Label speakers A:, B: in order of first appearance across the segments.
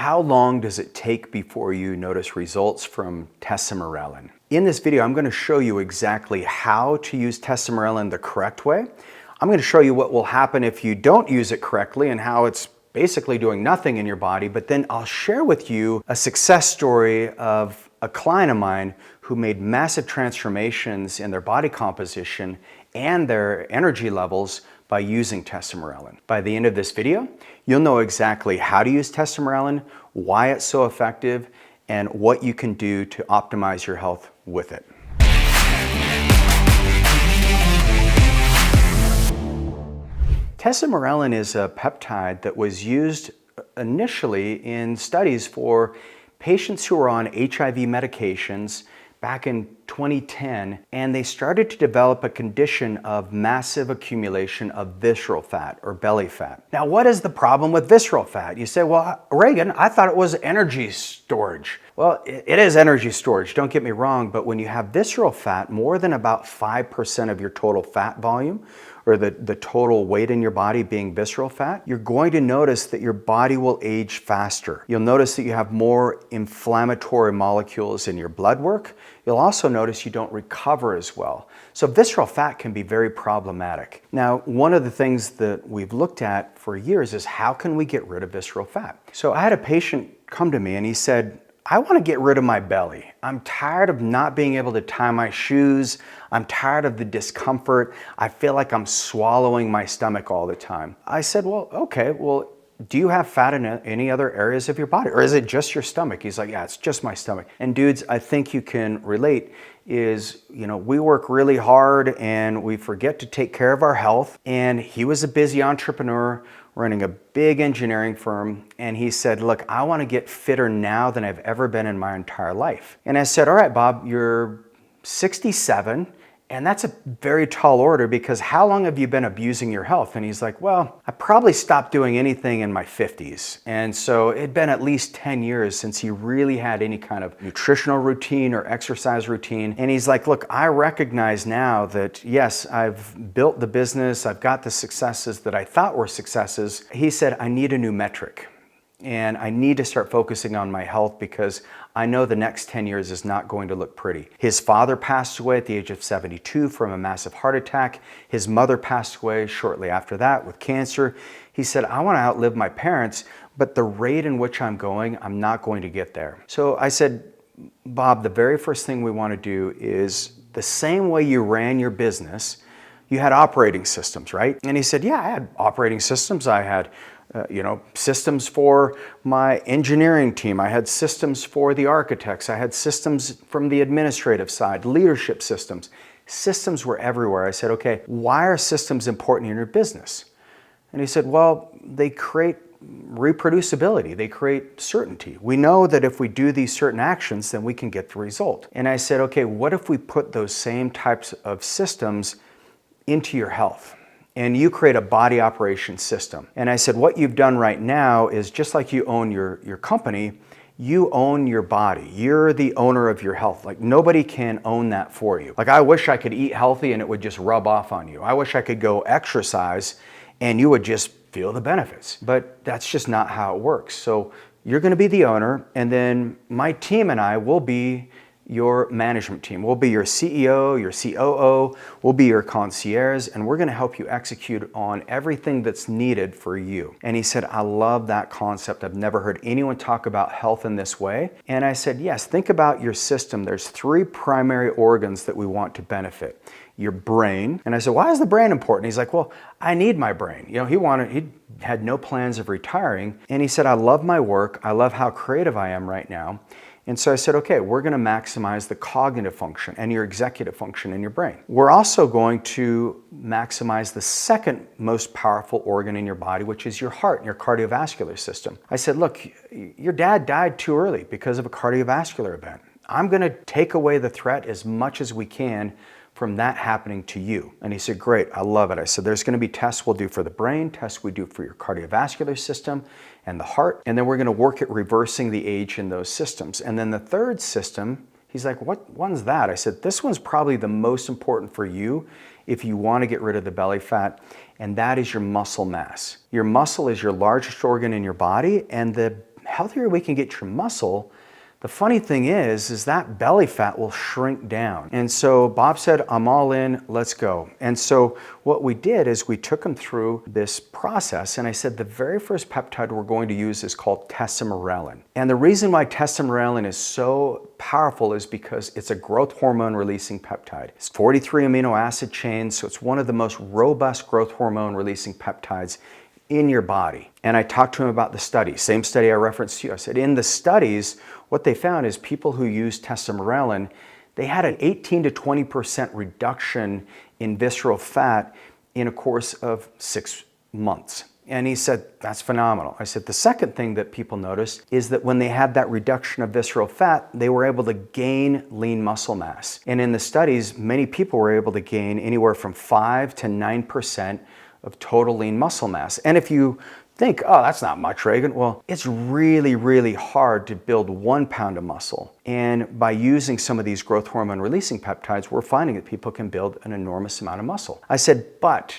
A: How long does it take before you notice results from Tesamorelin? In this video, I'm going to show you exactly how to use Tesamorelin the correct way. I'm going to show you what will happen if you don't use it correctly and how it's basically doing nothing in your body, but then I'll share with you a success story of a client of mine who made massive transformations in their body composition and their energy levels by using Tesamorelin. By the end of this video, you'll know exactly how to use Tesamorelin, why it's so effective, and what you can do to optimize your health with it. Tesamorelin is a peptide that was used initially in studies for patients who were on HIV medications back in 2010, and they started to develop a condition of massive accumulation of visceral fat or belly fat. Now, what is the problem with visceral fat? You say, well, Regan, I thought it was energy storage. Well, it is energy storage, don't get me wrong, but when you have visceral fat, more than about 5% of your total fat volume, or the total weight in your body being visceral fat, you're going to notice that your body will age faster. You'll notice that you have more inflammatory molecules in your blood work. You'll also notice you don't recover as well. So visceral fat can be very problematic. Now, one of the things that we've looked at for years is how can we get rid of visceral fat? So I had a patient come to me and he said, I want to get rid of my belly. I'm tired of not being able to tie my shoes. I'm tired of the discomfort. I feel like I'm swallowing my stomach all the time. I said, well, okay, well, do you have fat in any other areas of your body? Or is it just your stomach? He's like, yeah, it's just my stomach. And dudes, I think you can relate is, we work really hard and we forget to take care of our health. And he was a busy entrepreneur running a big engineering firm. And he said, look, I want to get fitter now than I've ever been in my entire life. And I said, all right, Bob, you're 67. And that's a very tall order because how long have you been abusing your health? And he's like, well, I probably stopped doing anything in my 50s. And so it'd been at least 10 years since he really had any kind of nutritional routine or exercise routine. And he's like, look, I recognize now that yes, I've built the business, I've got the successes that I thought were successes. He said, I need a new metric. And I need to start focusing on my health because I know the next 10 years is not going to look pretty. His father passed away at the age of 72 from a massive heart attack. His mother passed away shortly after that with cancer. He said, I want to outlive my parents, but the rate in which I'm going, I'm not going to get there. So I said, Bob, the very first thing we want to do is the same way you ran your business, you had operating systems, right? And he said, yeah, I had operating systems. I had systems for my engineering team. I had systems for the architects. I had systems from the administrative side, leadership systems. Systems were everywhere. I said, okay, why are systems important in your business? And he said, well, they create reproducibility. They create certainty. We know that if we do these certain actions, then we can get the result. And I said, okay, what if we put those same types of systems into your health? And you create a body operation system. And I said, what you've done right now is just like you own your company, you own your body. You're the owner of your health. Like nobody can own that for you. Like I wish I could eat healthy and it would just rub off on you. I wish I could go exercise and you would just feel the benefits. But that's just not how it works. So you're gonna be the owner and then my team and I will be your management team. We'll be your CEO, your COO, we'll be your concierge, and we're gonna help you execute on everything that's needed for you. And he said, I love that concept. I've never heard anyone talk about health in this way. And I said, yes, think about your system. There's 3 primary organs that we want to benefit. Your brain. And I said, why is the brain important? He's like, well, I need my brain. He had no plans of retiring. And he said, I love my work. I love how creative I am right now. And so I said, okay, we're going to maximize the cognitive function and your executive function in your brain. We're also going to maximize the second most powerful organ in your body, which is your heart and your cardiovascular system. I said, look, your dad died too early because of a cardiovascular event. I'm going to take away the threat as much as we can from that happening to you. And he said, great, I love it. I said, there's gonna be tests we'll do for the brain, tests we do for your cardiovascular system and the heart, and then we're gonna work at reversing the age in those systems. And then the third system, he's like, what one's that? I said, this one's probably the most important for you if you wanna get rid of the belly fat, and that is your muscle mass. Your muscle is your largest organ in your body, and the healthier we can get your muscle, the funny thing is that belly fat will shrink down. And so Bob said, I'm all in, let's go. And so what we did is we took him through this process, and I said the very first peptide we're going to use is called Tesamorelin. And the reason why Tesamorelin is so powerful is because it's a growth hormone releasing peptide. It's 43 amino acid chains, so it's one of the most robust growth hormone releasing peptides in your body. And I talked to him about the study, same study I referenced to you. I said, in the studies, what they found is people who used Tesamorelin, they had an 18 to 20% reduction in visceral fat in a course of 6 months. And he said, that's phenomenal. I said, the second thing that people noticed is that when they had that reduction of visceral fat, they were able to gain lean muscle mass. And in the studies, many people were able to gain anywhere from 5 to 9% of total lean muscle mass. And if you think, oh, that's not much, Regan. Well, it's really, really hard to build 1 pound of muscle. And by using some of these growth hormone releasing peptides, we're finding that people can build an enormous amount of muscle. I said, but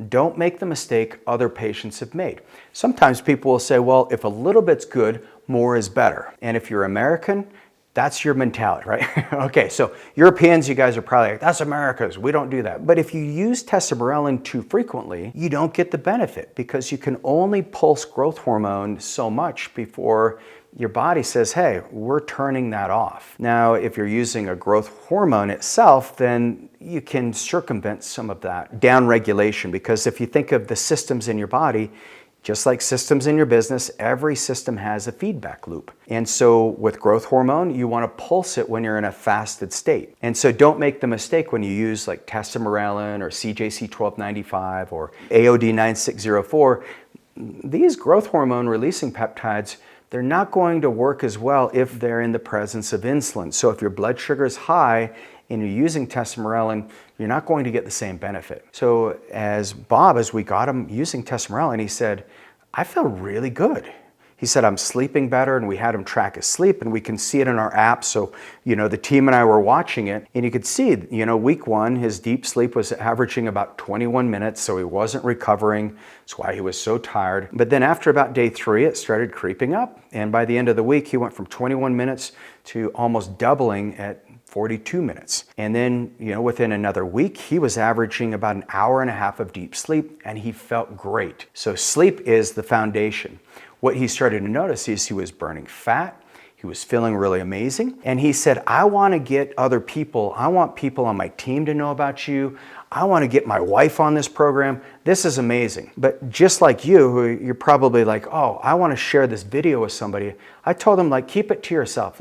A: don't make the mistake other patients have made. Sometimes people will say, well, if a little bit's good, more is better. And if you're American, that's your mentality, right? Okay, so Europeans, you guys are probably like, that's America's, we don't do that. But if you use Tesamorelin too frequently, you don't get the benefit because you can only pulse growth hormone so much before your body says, hey, we're turning that off. Now, if you're using a growth hormone itself, then you can circumvent some of that downregulation, because if you think of the systems in your body, just like systems in your business, every system has a feedback loop. And so with growth hormone, you want to pulse it when you're in a fasted state. And so don't make the mistake when you use like Tesamorelin or CJC 1295 or AOD 9604. These growth hormone releasing peptides, they're not going to work as well if they're in the presence of insulin. So if your blood sugar is high and you're using Tesamorelin, you're not going to get the same benefit. So as we got him using Tesamorelin, he said, I feel really good. He said, I'm sleeping better, and we had him track his sleep, and we can see it in our app. So, the team and I were watching it, and you could see, week 1, his deep sleep was averaging about 21 minutes, so he wasn't recovering. That's why he was so tired. But then after about day 3, it started creeping up. And by the end of the week, he went from 21 minutes to almost doubling at 42 minutes. And then, within another week, he was averaging about an hour and a half of deep sleep, and he felt great. So sleep is the foundation. What he started to notice is he was burning fat, he was feeling really amazing, and he said, I want to get other people, I want people on my team to know about you, I want to get my wife on this program, this is amazing. But just like you, who you're probably like, oh, I want to share this video with somebody, I told him, keep it to yourself.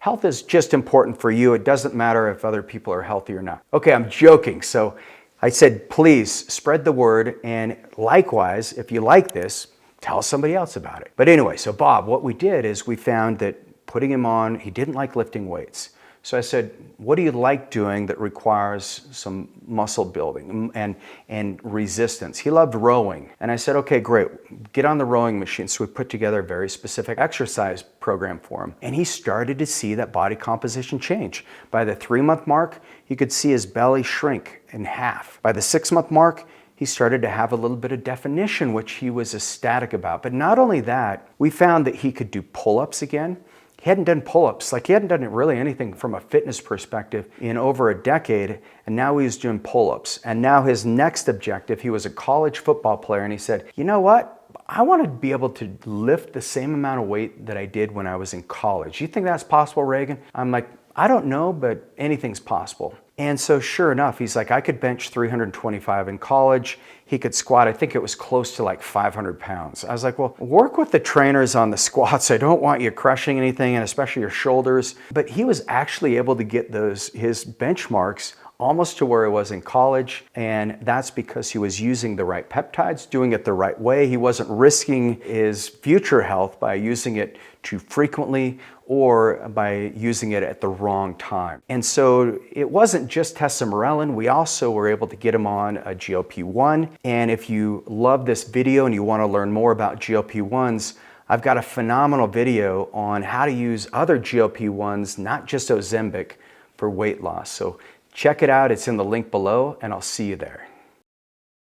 A: Health is just important for you, it doesn't matter if other people are healthy or not. Okay, I'm joking. So I said, please spread the word, and likewise, if you like this, tell somebody else about it. But anyway, so Bob, what we did is we found that putting him on, he didn't like lifting weights. So I said, what do you like doing that requires some muscle building and resistance? He loved rowing. And I said, okay, great, get on the rowing machine. So we put together a very specific exercise program for him. And he started to see that body composition change. By the 3-month mark, you could see his belly shrink in half. By the 6-month mark, he started to have a little bit of definition, which he was ecstatic about. But not only that, we found that he could do pull-ups again. He hadn't done pull-ups, he hadn't done really anything from a fitness perspective in over a decade, and now he was doing pull-ups. And now his next objective, he was a college football player, and he said, you know what? I want to be able to lift the same amount of weight that I did when I was in college. You think that's possible, Regan? I'm like, I don't know, but anything's possible. And so sure enough, he's like, I could bench 325 in college. He could squat, I think it was close to 500 pounds. I was like, well, work with the trainers on the squats. I don't want you crushing anything, and especially your shoulders. But he was actually able to get his benchmarks almost to where he was in college, and that's because he was using the right peptides, doing it the right way. He wasn't risking his future health by using it too frequently or by using it at the wrong time. And so it wasn't just Tesamorelin, we also were able to get him on a GLP-1. And if you love this video and you want to learn more about GLP-1s, I've got a phenomenal video on how to use other GLP-1s, not just Ozempic, for weight loss. So check it out, it's in the link below, and I'll see you there.